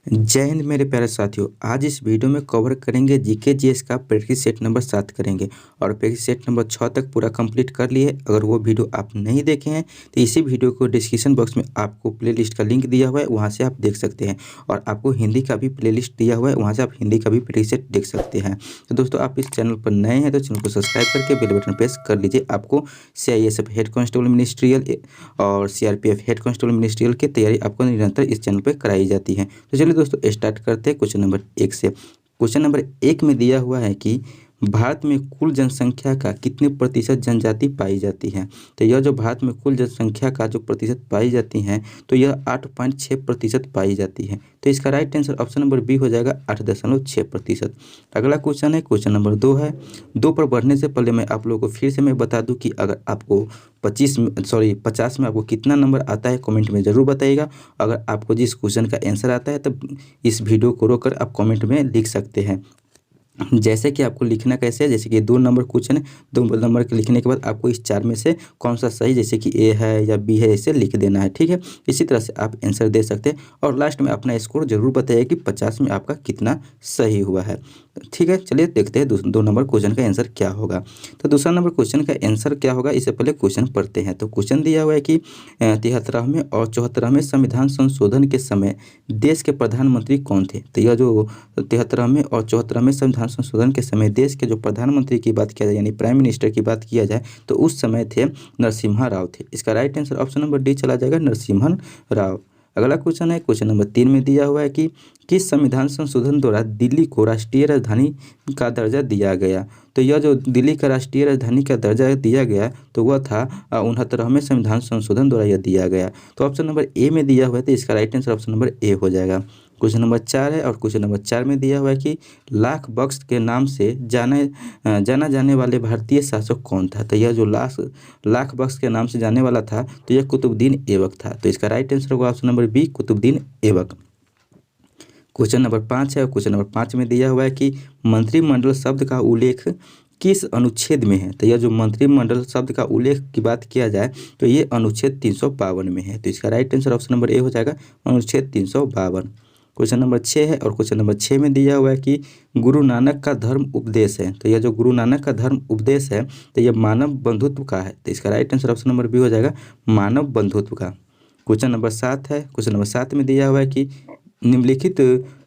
जय हिंद मेरे प्यारे साथियों। आज इस वीडियो में कवर करेंगे जीके जीएस का प्रैक्टिस सेट नंबर 7 करेंगे और प्रैक्टिस सेट नंबर 6 तक पूरा कंप्लीट कर लिए। अगर वो वीडियो आप नहीं देखे हैं तो इसी वीडियो को डिस्क्रिप्शन बॉक्स में आपको प्लेलिस्ट का लिंक दिया हुआ है, वहां से आप देख सकते हैं। और आपको हिंदी का भी प्लेलिस्ट दिया हुआ है, वहां से आप हिंदी का भी प्रैक्टिस सेट देख सकते हैं। तो दोस्तों, आप इस चैनल पर नए हैं तो चैनल को सब्सक्राइब करके बेल बटन प्रेस कर लीजिए। आपको CISF हेड कांस्टेबल मिनिस्ट्रियल और CRPF हेड कांस्टेबल मिनिस्ट्रियल की तैयारी आपको निरंतर इस चैनल पर कराई जाती है। तो चलिए दोस्तों, स्टार्ट करते हैं क्वेश्चन नंबर 1 से। क्वेश्चन नंबर 1 में दिया हुआ है कि भारत में कुल जनसंख्या का कितने प्रतिशत जनजाति पाई जाती है। तो यह जो भारत में कुल जनसंख्या का जो प्रतिशत पाई जाती है, तो यह 8.6% पाई जाती है। तो इसका right answer option number B हो जाएगा, 8.6%। अगला क्वेश्चन है, क्वेश्चन नंबर 2 है। 2 पर बढ़ने से पहले मैं आप लोगों को फिर से मैं बता दूं कि अगर आपको 50 में आपको कितना नंबर आता है कमेंट में ज़रूर बताइएगा। अगर आपको जिस क्वेश्चन का आंसर आता है तब इस वीडियो को रोककर आप कमेंट में लिख सकते हैं। जैसे कि आपको लिखना कैसे है, जैसे कि 2 नंबर क्वेश्चन है, 2 नंबर के लिखने के बाद आपको इस 4 में से कौन सा सही, जैसे कि ए है या बी है, इसे लिख देना है। ठीक है, इसी तरह से आप आंसर दे सकते हैं और लास्ट में अपना स्कोर जरूर बताइए कि 50 में आपका कितना सही हुआ है। ठीक है, चलिए देखते हैं 2 नंबर क्वेश्चन का आंसर क्या होगा। तो दूसरा नंबर क्वेश्चन का आंसर क्या होगा, इससे पहले क्वेश्चन पढ़ते हैं। तो क्वेश्चन दिया हुआ है कि 73वें और 74वें संविधान संशोधन के समय देश के प्रधानमंत्री कौन थे। तो यह जो 73वें और 74वें संविधान संशोधन के समय देश के जो प्रधानमंत्री की बात किया जाए, यानी प्राइम मिनिस्टर की बात किया जाए, तो उस समय थे नरसिम्हा राव थे। इसका right answer option number D चला जाएगा, नरसिम्हा राव। अगला क्वेश्चन है, क्वेश्चन नंबर 3 में दिया हुआ है कि किस संविधान संशोधन द्वारा दिल्ली को राष्ट्रीय राजधानी का दर्जा दिया गया। तो यह जो दिल्ली का राष्ट्रीय राजधानी का दर्जा दिया गया, तो वह था 69वें संविधान संशोधन द्वारा यह दिया गया। तो ऑप्शन नंबर ए में दिया हुआ है, तो इसका राइट आंसर ऑप्शन नंबर ए हो जाएगा। क्वेश्चन नंबर 4 है और क्वेश्चन नंबर 4 में दिया हुआ है कि लाख बख्श के नाम से जाना जाने वाले भारतीय शासक कौन था। तो यह जो लाख बख्श के नाम से जाने वाला था, तो यह कुतुबुद्दीन ऐबक था। तो इसका राइट आंसर होगा option number B, Qutubuddin Aibak. Question number 5 है और क्वेश्चन नंबर 5 में दिया हुआ है कि मंत्रिमंडल शब्द का उल्लेख किस अनुच्छेद में है। तो यह जो मंत्रिमंडल शब्द का उल्लेख की बात किया जाए, तो ये अनुच्छेद 352 में है। तो इसका राइट आंसर ऑप्शन नंबर ए हो जाएगा, अनुच्छेद 352। क्वेश्चन नंबर 6 है और क्वेश्चन नंबर 6 में दिया हुआ है कि गुरु नानक का धर्म उपदेश है। तो यह जो गुरु नानक का धर्म उपदेश है, तो यह मानव बंधुत्व का है। तो इसका right answer option number B हो जाएगा, मानव बंधुत्व का। क्वेश्चन नंबर 7 है। क्वेश्चन नंबर 7 में दिया हुआ है कि निम्नलिखित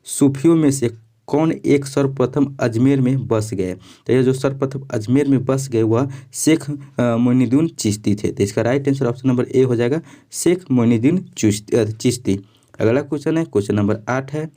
सूफियों में से कौन एक सर्वप्रथम अजमेर में बस गए। तो यह जो सर्वप्रथम अजमेर में बस गए वह शेख मोइनुद्दीन चिश्ती थे। तो इसका राइट आंसर ऑप्शन नंबर ए हो जाएगा, शेख मोइनुद्दीन चिश्ती। अगला क्वेश्चन है, क्वेश्चन नंबर 8 है।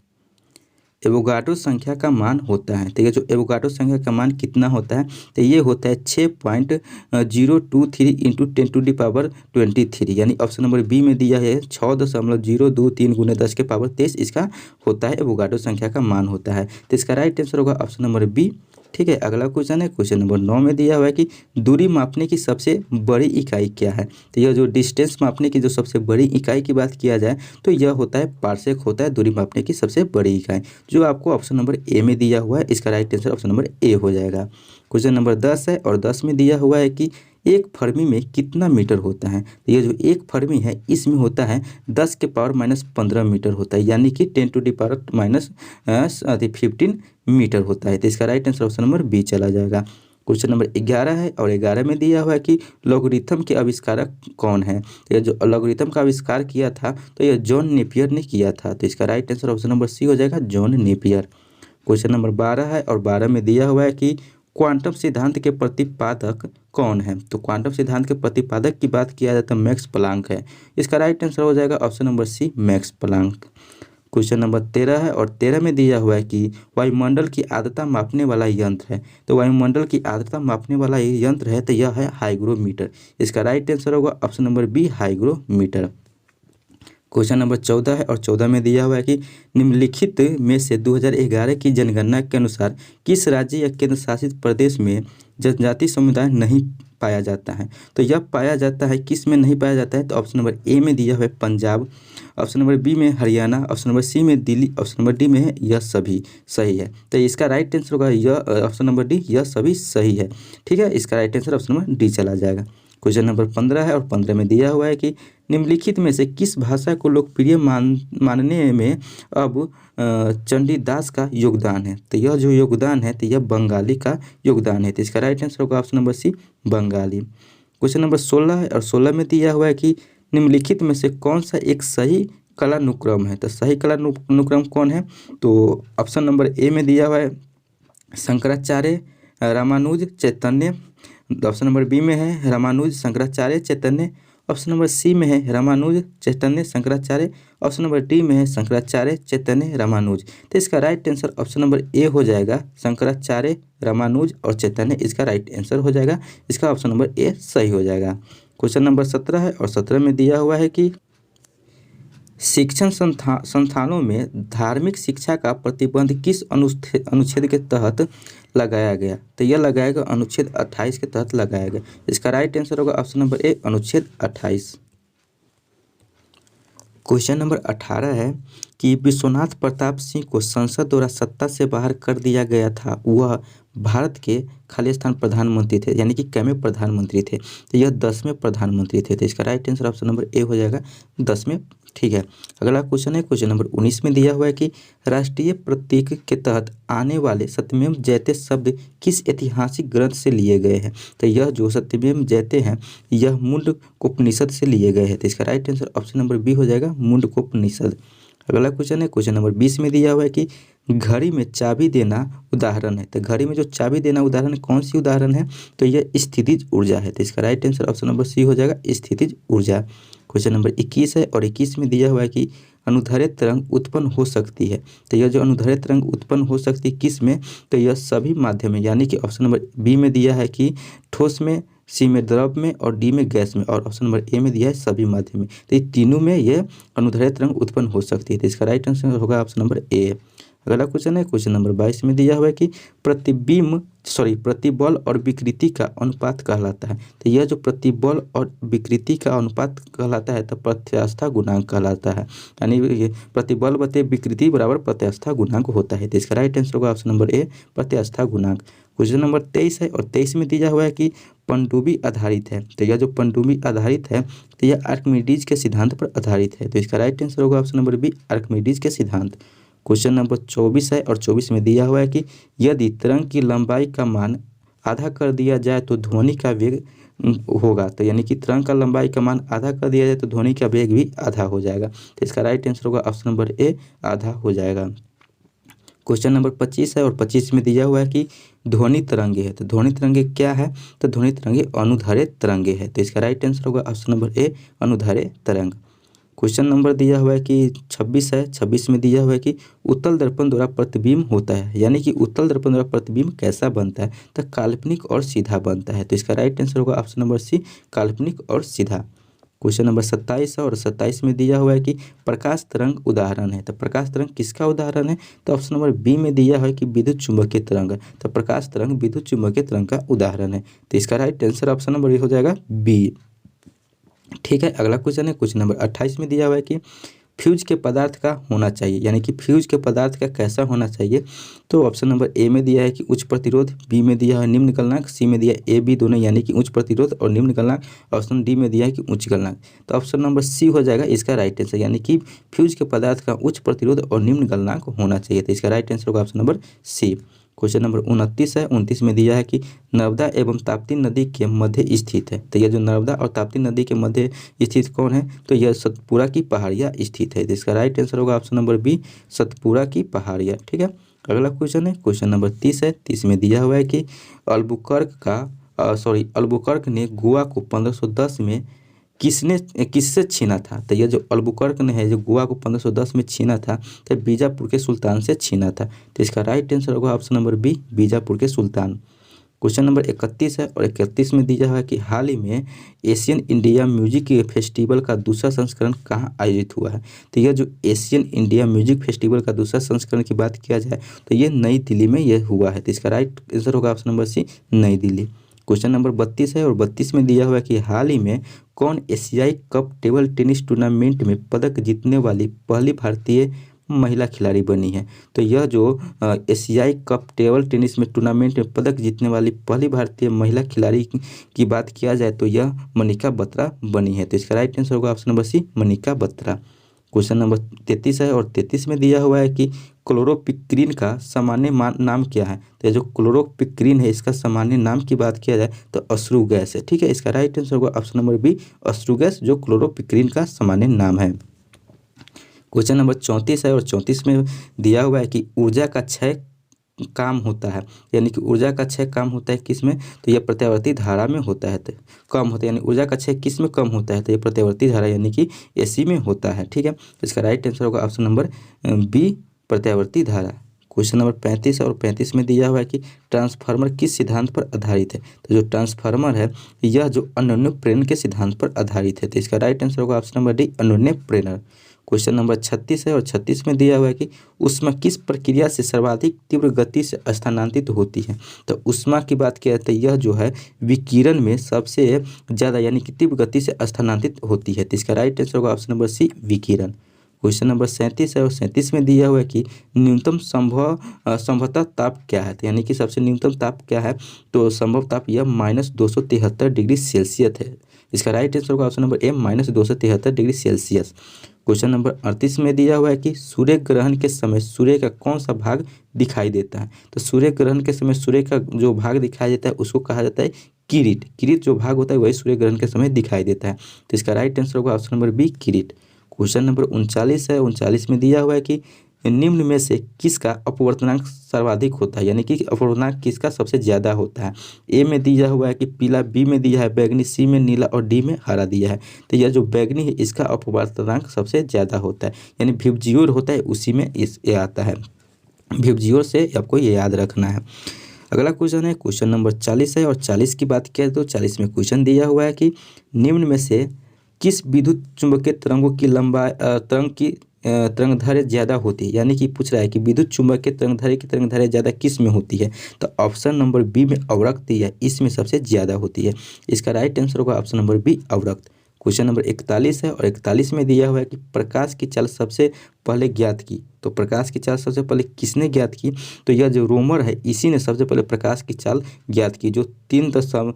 एवोगाड्रो संख्या का मान होता है। तो ये जो एवोगाड्रो संख्या का मान कितना होता है, तो ये होता है 6.023 इंटू 10⁻23, यानी ऑप्शन नंबर बी में दिया है 6.023 गुने 10 के पावर 23 इसका होता है, एवोगाड्रो संख्या का मान होता है। तो इसका राइट आंसर होगा ऑप्शन नंबर बी। ठीक है, अगला क्वेश्चन है, क्वेश्चन नंबर 9 में दिया हुआ है कि दूरी मापने की सबसे बड़ी इकाई क्या है। तो यह जो डिस्टेंस मापने की जो सबसे बड़ी इकाई की बात किया जाए, तो यह होता है पार्सेक होता है दूरी मापने की सबसे बड़ी इकाई, जो आपको ऑप्शन नंबर ए में दिया हुआ है। इसका राइट आंसर ऑप्शन नंबर ए हो जाएगा। क्वेश्चन नंबर 10 है और 10 में दिया हुआ है कि एक फर्मी में कितना मीटर होता है। तो ये जो एक फर्मी है इसमें होता है 10 के पावर -15 मीटर होता है, यानी कि 10⁻⁻15 मीटर होता है। तो इसका right answer option number B चला जाएगा। क्वेश्चन नंबर 11 है और 11 में दिया हुआ है कि लॉगरिथम के आविष्कारक कौन है। तो यह जो लॉगरिथम का आविष्कार किया था, तो यह जॉन नेपियर ने किया था। तो इसका right answer option number C हो जाएगा, जॉन नेपियर। क्वेश्चन नंबर 12 है और 12 में दिया हुआ है कि क्वांटम सिद्धांत के प्रतिपादक कौन है। तो क्वांटम सिद्धांत के प्रतिपादक की बात किया जाए तो मैक्स प्लांक है। इसका राइट आंसर हो जाएगा option number C, Max Planck. Question number 13 है और 13 में दिया हुआ है कि वायुमंडल की आर्द्रता मापने वाला यंत्र है। तो वायुमंडल की आर्द्रता मापने वाला यंत्र है, तो यह है हाइग्रोमीटर। इसका राइट आंसर होगा option number B, hygrometer. Question number 14 है और 14 में दिया हुआ है कि निम्नलिखित में से 2011 की जनगणना के अनुसार किस राज्य या केंद्र शासित प्रदेश में जनजाति समुदाय नहीं पाया जाता है। तो यह पाया जाता है, किस में नहीं पाया जाता है, तो ऑप्शन नंबर ए में दिया हुआ है पंजाब, ऑप्शन नंबर बी में हरियाणा, ऑप्शन नंबर सी में दिल्ली, ऑप्शन नंबर डी में है यह सभी सही है। तो इसका राइट आंसर होगा यह ऑप्शन नंबर डी, यह सभी सही है। ठीक है, इसका right answer option number D चला जाएगा। क्वेश्चन नंबर 15 है और 15 में दिया हुआ है कि निम्नलिखित में से किस भाषा को लोकप्रिय मानने में अब चंडीदास का योगदान है? तो यह जो योगदान है तो यह बंगाली का योगदान है। तो इसका राइट आंसर होगा option number C, Bengali. Question number 16 है और 16 में दिया हुआ है कि निम्नलिखित में से कौन सा एक सही कालानुक्रम है? तो सही कालानुक्रम कौन है? तो ऑप्शन नंबर ए में दिया हुआ है शंकराचार्य, रामानुज, चैतन्य। ऑप्शन नंबर बी में है रामानुज, शंकराचार्य, चैतन्य। ऑप्शन नंबर सी में है रामानुज, चैतन्य, शंकराचार्य। ऑप्शन नंबर डी में है शंकराचार्य, चैतन्य, रामानुज। तो इसका राइट आंसर ऑप्शन नंबर ए हो जाएगा, शंकराचार्य, रामानुज और चैतन्य इसका राइट आंसर हो जाएगा। इसका ऑप्शन नंबर ए सही हो जाएगा। क्वेश्चन नंबर 17 है और 17 में दिया हुआ है कि शिक्षण संस्थानों में धार्मिक शिक्षा का प्रतिबंध किस अनुच्छेद के तहत लगाया गया? तो यह लगाया गया अनुच्छेद 28 के तहत लगाया गया। इसका राइट आंसर होगा ऑप्शन नंबर ए, अनुच्छेद 28। क्वेश्चन नंबर 18 है कि विश्वनाथ प्रताप सिंह को संसद द्वारा सत्ता से बाहर कर दिया गया था, वह भारत के खालिस्तान प्रधानमंत्री थे, यानी कि कैमें प्रधानमंत्री थे? तो यह 10वें प्रधानमंत्री थे। तो इसका राइट आंसर ऑप्शन नंबर ए हो जाएगा, 10वें। ठीक है, अगला क्वेश्चन है क्वेश्चन नंबर 19 में दिया हुआ है कि राष्ट्रीय प्रतीक के तहत आने वाले सत्यमेव जयते शब्द किस ऐतिहासिक ग्रंथ से लिए गए हैं? तो यह जो सत्यमेव जयते हैं यह मुंडकोपनिषद से लिए गए हैं। तो इसका right answer option number B हो जाएगा, मुंडकोपनिषद। अगला क्वेश्चन है क्वेश्चन नंबर 20 में दिया हुआ है कि घड़ी में चाबी देना उदाहरण है। तो घड़ी में जो चाबी देना उदाहरण कौन सी उदाहरण है? तो यह स्थितिज ऊर्जा है। तो इसका right answer option number C हो जाएगा, स्थितिज ऊर्जा। क्वेश्चन नंबर 21 है और 21 में दिया हुआ है कि अनुदैर्ध्य तरंग उत्पन्न हो सकती है। तो यह जो अनुदैर्ध्य तरंग उत्पन्न हो सकती है किस में? तो यह सभी माध्यम में, यानी कि ऑप्शन नंबर बी में दिया है कि ठोस में, सी में द्रव में और डी में गैस में, और ऑप्शन नंबर ए में दिया है सभी माध्यम में। तो ये तीनों में ये अनुदैर्ध्य तरंग उत्पन्न हो सकती है। तो इसका राइट आंसर होगा ऑप्शन नंबर ए। अगला क्वेश्चन है क्वेश्चन नंबर 22 में दिया हुआ है कि प्रतिबल और विकृति का अनुपात कहलाता है। तो यह जो प्रतिबल और विकृति का अनुपात कहलाता है तो प्रत्यास्था गुणांक कहलाता है, यानी ये प्रतिबल बटे विकृति बराबर प्रत्यास्था गुणांक होता है। तो इसका राइट आंसर होगा ऑप्शन नंबर ए, प्रत्यास्था गुणांक। क्वेश्चन नंबर 23 है और 23 में दिया हुआ है कि पनडुब्बी आधारित है। तो यह जो पनडुब्बी आधारित है तो यह आर्किमिडीज के सिद्धांत पर आधारित है। तो इसका राइट आंसर होगा ऑप्शन नंबर बी, आर्किमिडीज के सिद्धांत। क्वेश्चन नंबर 24 है और 24 में दिया हुआ है कि यदि तरंग की लंबाई का मान आधा कर दिया जाए तो ध्वनि का वेग होगा। तो यानी कि तरंग का लंबाई का मान आधा कर दिया जाए तो ध्वनि का वेग भी आधा हो जाएगा। तो इसका राइट आंसर होगा ऑप्शन नंबर ए, आधा हो जाएगा। क्वेश्चन नंबर 25 है और 25 में दिया हुआ है कि ध्वनि तरंगे है। तो ध्वनि तरंगे क्या है? तो ध्वनि तरंगे अनुदैर्ध्य तरंगे है। तो इसका राइट आंसर होगा ऑप्शन नंबर ए, अनुदैर्ध्य तरंग। क्वेश्चन नंबर दिया हुआ है कि 26 है, 26 में दिया हुआ है कि उत्तल दर्पण द्वारा प्रतिबिंब होता है, यानी कि उत्तल दर्पण द्वारा प्रतिबिंब कैसा बनता है? तो काल्पनिक और सीधा बनता है। तो इसका राइट आंसर होगा ऑप्शन नंबर सी, काल्पनिक और सीधा। क्वेश्चन नंबर 27 है और 27 में दिया हुआ है कि प्रकाश तरंग उदाहरण है। तो प्रकाश तरंग किसका उदाहरण है? तो ऑप्शन नंबर बी में दिया है कि विद्युत चुंबकीय तरंग। तो प्रकाश तरंग विद्युत चुंबकीय तरंग का उदाहरण है। तो इसका राइट आंसर ऑप्शन नंबर हो जाएगा बी। ठीक है, अगला क्वेश्चन है क्वेश्चन नंबर 28 में दिया हुआ है कि फ्यूज के पदार्थ का होना चाहिए, यानी कि फ्यूज के पदार्थ का कैसा होना चाहिए? तो ऑप्शन नंबर ए में दिया है कि उच्च प्रतिरोध, बी में दिया है निम्न गलनांक, सी में दिया है ए बी दोनों यानी कि उच्च प्रतिरोध और निम्न गलनांक, ऑप्शन डी में दिया है कि उच्च गलनांक। तो ऑप्शन नंबर सी हो जाएगा इसका राइट आंसर, यानी कि फ्यूज के पदार्थ का उच्च प्रतिरोध और निम्न गलनांक होना चाहिए। तो इसका राइट आंसर होगा option number C. Question number 29 है, 29 में दिया है कि नर्मदा एवं ताप्ती नदी के मध्य स्थित है। तो यह जो नर्मदा और ताप्ती नदी के मध्य स्थित कौन है? तो यह सतपुरा की पहाड़ियाँ स्थित है। इसका राइट आंसर होगा ऑप्शन नंबर बी, सतपुरा की पहाड़ियाँ। ठीक है, अगला क्वेश्चन है क्वेश्चन नंबर 30 है, 30 में दिया हुआ है कि अल्बुकर्क ने गोवा को 1510 में किससे छीना था? तो यह जो अल्बुकर्क ने है जो गोवा को 1510 में छीना था तो बीजापुर के सुल्तान से छीना था। तो इसका राइट आंसर होगा ऑप्शन नंबर बी, बीजापुर के सुल्तान। क्वेश्चन नंबर 31 है और 31 में दिया है कि हाल ही में एशियन इंडिया म्यूजिक फेस्टिवल का दूसरा संस्करण कहाँ आयोजित हुआ है? तो यह जो एशियन इंडिया म्यूजिक फेस्टिवल का दूसरा संस्करण की बात किया जाए तो ये नई दिल्ली में यह हुआ है। तो इसका राइट आंसर होगा ऑप्शन नंबर सी, नई दिल्ली। क्वेश्चन नंबर 32 है और 32 में दिया हुआ है कि हाल ही में कौन एशियाई कप टेबल टेनिस टूर्नामेंट में पदक जीतने वाली पहली भारतीय महिला खिलाड़ी बनी है। तो यह जो एशियाई कप टेबल टेनिस में टूर्नामेंट में पदक जीतने वाली पहली भारतीय महिला खिलाड़ी की बात किया जाए तो यह मनिका बत्रा बनी है। तो इसका राइट आंसर होगा option number C, Manika Batra. Question number 33 है और 33 में दिया हुआ है कि क्लोरोपिक्रीन का सामान्य नाम क्या है। तो ये जो क्लोरोपिक्रीन है इसका सामान्य नाम की बात किया जाए तो अश्रु गैस है। ठीक है, इसका राइट आंसर होगा ऑप्शन नंबर बी, अश्रु गैस जो क्लोरोपिक्रीन का सामान्य नाम है। क्वेश्चन नंबर 34 है और 34 में दिया हुआ है कि ऊर्जा का क्षय काम होता है, यानी कि ऊर्जा का क्षय काम होता है किस में, तो यह प्रत्यावर्ती धारा में होता है। तो कम होता है यानी ऊर्जा का क्षय किस में कम होता है, तो यह प्रत्यावर्ती धारा यानी कि एसी में होता है। ठीक है, तो इसका राइट आंसर होगा ऑप्शन नंबर बी, प्रत्यावर्ती धारा। क्वेश्चन नंबर 35 और 35 में दिया हुआ है कि ट्रांसफार्मर किस सिद्धांत पर आधारित है। तो जो ट्रांसफार्मर है यह जो अन्योन्य प्रेरण के सिद्धांत पर आधारित है। तो इसका राइट आंसर होगा ऑप्शन नंबर डी, अन्योन्य प्रेरण। क्वेश्चन नंबर 36 है और 36 में दिया हुआ है कि ऊष्मा किस प्रक्रिया से सर्वाधिक तीव्र गति से स्थानांतरित होती है। तो ऊष्मा की बात किया जाए तो यह जो है विकिरण में सबसे ज़्यादा यानी कि तीव्र गति से स्थानांतरित होती है। तो इसका राइट आंसर होगा ऑप्शन नंबर सी, विकिरण। क्वेश्चन नंबर 37 है और 37 में दिया हुआ है कि न्यूनतम संभवतः ताप क्या है, तो यानी कि सबसे न्यूनतम ताप क्या है, तो संभव ताप यह -273 डिग्री सेल्सियस है। इसका राइट आंसर होगा ऑप्शन नंबर ए, -273 डिग्री सेल्सियस। क्वेश्चन नंबर 38 में दिया हुआ है कि सूर्य ग्रहण के समय सूर्य का कौन सा भाग दिखाई देता है। तो सूर्य ग्रहण के समय सूर्य का जो भाग दिखाई देता है उसको कहा जाता है किरीट। किरीट जो भाग होता है वही सूर्य ग्रहण के समय दिखाई देता है। तो इसका राइट आंसर होगा ऑप्शन नंबर बी, किरीट। क्वेश्चन नंबर 39 है, 39 में दिया हुआ है कि निम्न में से किसका अपवर्तनांक सर्वाधिक होता है, यानी कि अपवर्तनांक किसका सबसे ज़्यादा होता है। ए में दिया हुआ है कि पीला, बी में दिया है बैगनी, सी में नीला और डी में हरा दिया है। तो यह जो बैगनी है इसका अपवर्तनांक सबसे ज़्यादा होता है, यानी विबजियोर होता है उसी में ये आता है। विबजियोर से आपको ये याद रखना है। अगला क्वेश्चन है क्वेश्चन नंबर 40 है और 40 की बात किया तो 40 में क्वेश्चन दिया हुआ है कि निम्न में से किस विद्युत चुंबकीय तरंगों की लंबाई तरंगदैर्घ्य ज़्यादा होती है, यानी कि पूछ रहा है कि विद्युत चुंबकीय तरंगदैर्घ्य की तरंगदैर्घ्य ज़्यादा किस में होती है। तो ऑप्शन नंबर बी में अवरक्त है, इसमें सबसे ज़्यादा होती है। इसका राइट आंसर होगा ऑप्शन नंबर बी, अवरक्त। क्वेश्चन नंबर 41 है और 41 में दिया हुआ है कि प्रकाश की चाल सबसे पहले ज्ञात की। तो प्रकाश की चाल सबसे पहले किसने ज्ञात की, तो यह जो रोमर है इसी ने सबसे पहले प्रकाश की चाल ज्ञात की, जो 3 ×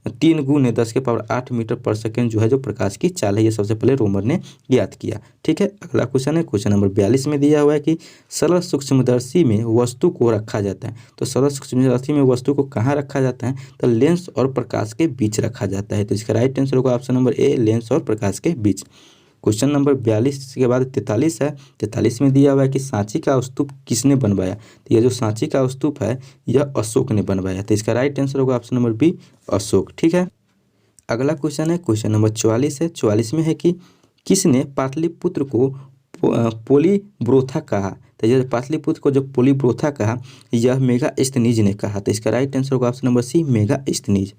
10⁸ मीटर पर सेकेंड जो है जो प्रकाश की चाल है ये सबसे पहले रोमर ने ज्ञात किया। ठीक है, अगला क्वेश्चन है क्वेश्चन नंबर 42 में दिया हुआ है कि सरल सूक्ष्मदर्शी में वस्तु को रखा जाता है। तो सरल सूक्ष्मदर्शी में वस्तु को कहाँ रखा जाता है, तो लेंस और प्रकाश के बीच रखा जाता है। तो इसका राइट आंसर होगा ऑप्शन नंबर ए, लेंस और प्रकाश के बीच। क्वेश्चन नंबर 42 के बाद 43 है। 43 में दिया हुआ है कि सांची का स्तूप किसने बनवाया। तो यह जो सांची का स्तूप है यह अशोक ने बनवाया। तो इसका राइट आंसर होगा ऑप्शन नंबर बी, अशोक। ठीक है, अगला क्वेश्चन है क्वेश्चन नंबर 44 है। 44 में है कि किसने पाटलिपुत्र को पोलीब्रोथा कहा। तो यह पाटलिपुत्र को जो पोलीब्रोथा कहा यह मेगास्थनीज ने कहा। तो इसका राइट आंसर होगा option number C, Megasthenes.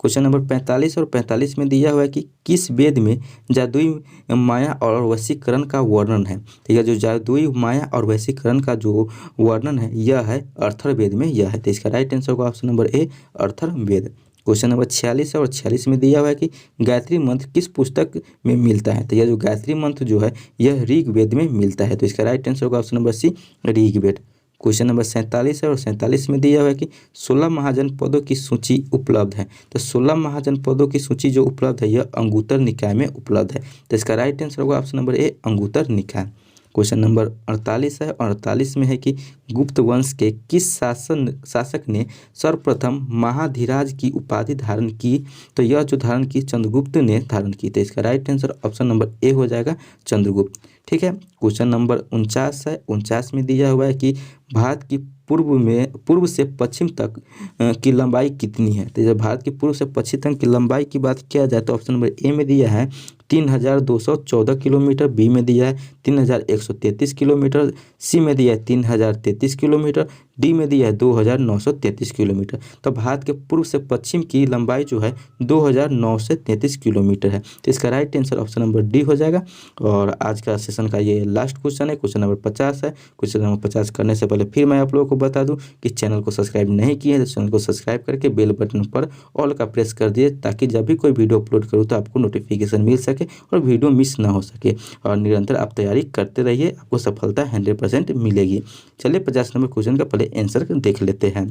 Question number 45 और 45 में दिया हुआ है कि किस वेद में जादुई माया और वशीकरण का वर्णन है। तो यह जो जादुई माया और वशीकरण का जो वर्णन है यह है अर्थर्ववेद में यह है। तो इसका राइट आंसर होगा option number A, Atharvaveda. Question number 46 है और 46 में दिया हुआ है कि गायत्री मंत्र किस पुस्तक में मिलता है। तो यह जो गायत्री मंत्र जो है यह ऋग्वेद में मिलता है। तो इसका राइट आंसर होगा option number C, Rigveda. Question number 47 है और 47 में दिया हुआ है कि 16 महाजनपदों की सूची उपलब्ध है। तो 16 महाजनपदों की सूची जो उपलब्ध है यह अंगुत्तर निकाय में उपलब्ध है। तो इसका राइट आंसर होगा ऑप्शन नंबर ए, अंगुत्तर निकाय। क्वेश्चन नंबर 48 है और 48 में है कि गुप्त वंश के किस शासक ने सर्वप्रथम महाधिराज की उपाधि धारण की। तो यह जो धारण की चंद्रगुप्त ने धारण की। तो इसका राइट आंसर ऑप्शन नंबर ए हो जाएगा, चंद्रगुप्त। ठीक है, क्वेश्चन नंबर 49 है। 49 में दिया हुआ है कि भारत की पूर्व से पश्चिम तक की लंबाई कितनी है। तो जब भारत की पूर्व से पश्चिम तक की लंबाई की बात किया जाए तो ऑप्शन नंबर ए में दिया है 3214 किलोमीटर, बी में दिया है 3133 किलोमीटर, सी में दिया है 3033 किलोमीटर, डी में दिया है 2933 किलोमीटर। तो भारत के पूर्व से पश्चिम की लंबाई जो है 2933 किलोमीटर है। तो इसका right answer option number D हो जाएगा। और आज का सेशन का ये लास्ट क्वेश्चन है, क्वेश्चन नंबर 50 है। क्वेश्चन नंबर 50 करने से पहले फिर मैं आप लोगों को बता दूं कि चैनल को सब्सक्राइब नहीं किए हैं तो चैनल को सब्सक्राइब करके बेल बटन पर ऑल का प्रेस कर दिए, ताकि जब भी कोई वीडियो अपलोड करूँ तो आपको नोटिफिकेशन मिल सके और वीडियो मिस ना हो सके। और निरंतर आप तैयारी करते रहिए, आपको सफलता 100% मिलेगी। चलिए 50 नंबर क्वेश्चन का पहले आंसर देख लेते हैं।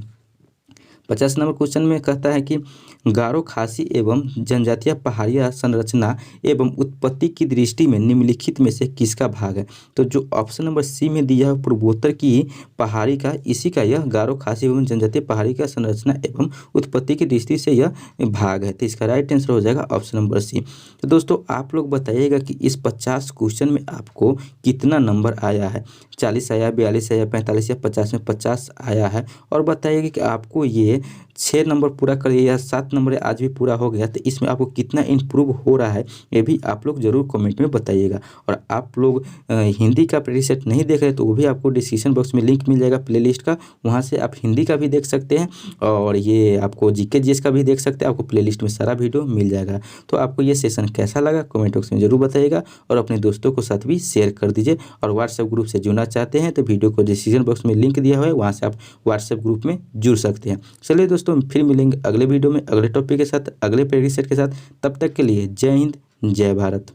50 नंबर क्वेश्चन में कहता है कि गारो खासी एवं जनजातीय पहाड़िया संरचना एवं उत्पत्ति की दृष्टि में निम्नलिखित में से किसका भाग है। तो जो ऑप्शन नंबर सी में दिया है पूर्वोत्तर की पहाड़ी का, इसी का यह गारो खासी एवं जनजातीय पहाड़ी का संरचना एवं उत्पत्ति की दृष्टि से यह भाग है। तो इसका राइट आंसर हो जाएगा ऑप्शन नंबर सी। तो दोस्तों आप लोग बताइएगा कि इस 50 क्वेश्चन में आपको कितना नंबर आया है, 40 आया, 42 आया, 45 या 50 में 50 आया है। और बताइएगा कि आपको ये 6 नंबर पूरा करिए या 7 नंबर आज भी पूरा हो गया, तो इसमें आपको कितना इम्प्रूव हो रहा है ये भी आप लोग ज़रूर कमेंट में बताइएगा। और आप लोग हिंदी का प्रैक्टिस सेट नहीं देख रहे तो वो भी आपको डिस्क्रिप्शन बॉक्स में लिंक मिल जाएगा प्लेलिस्ट का, वहाँ से आप हिंदी का भी देख सकते हैं और ये आपको जीके जीएस का भी देख सकते हैं। आपको प्लेलिस्ट में सारा वीडियो मिल जाएगा। तो आपको ये सेशन कैसा लगा कमेंट बॉक्स में ज़रूर बताइएगा और अपने दोस्तों को साथ भी शेयर कर दीजिए। और व्हाट्सएप ग्रुप से जुड़ना चाहते हैं तो वीडियो को डिस्क्रिप्शन बॉक्स में लिंक दिया हुआ है, वहाँ से आप व्हाट्सएप ग्रुप में जुड़ सकते हैं। चलिए दोस्तों फिर मिलेंगे अगले वीडियो में अगले टॉपिक के साथ, अगले प्रैक्टिस सेट के साथ। तब तक के लिए जय हिंद, जय भारत।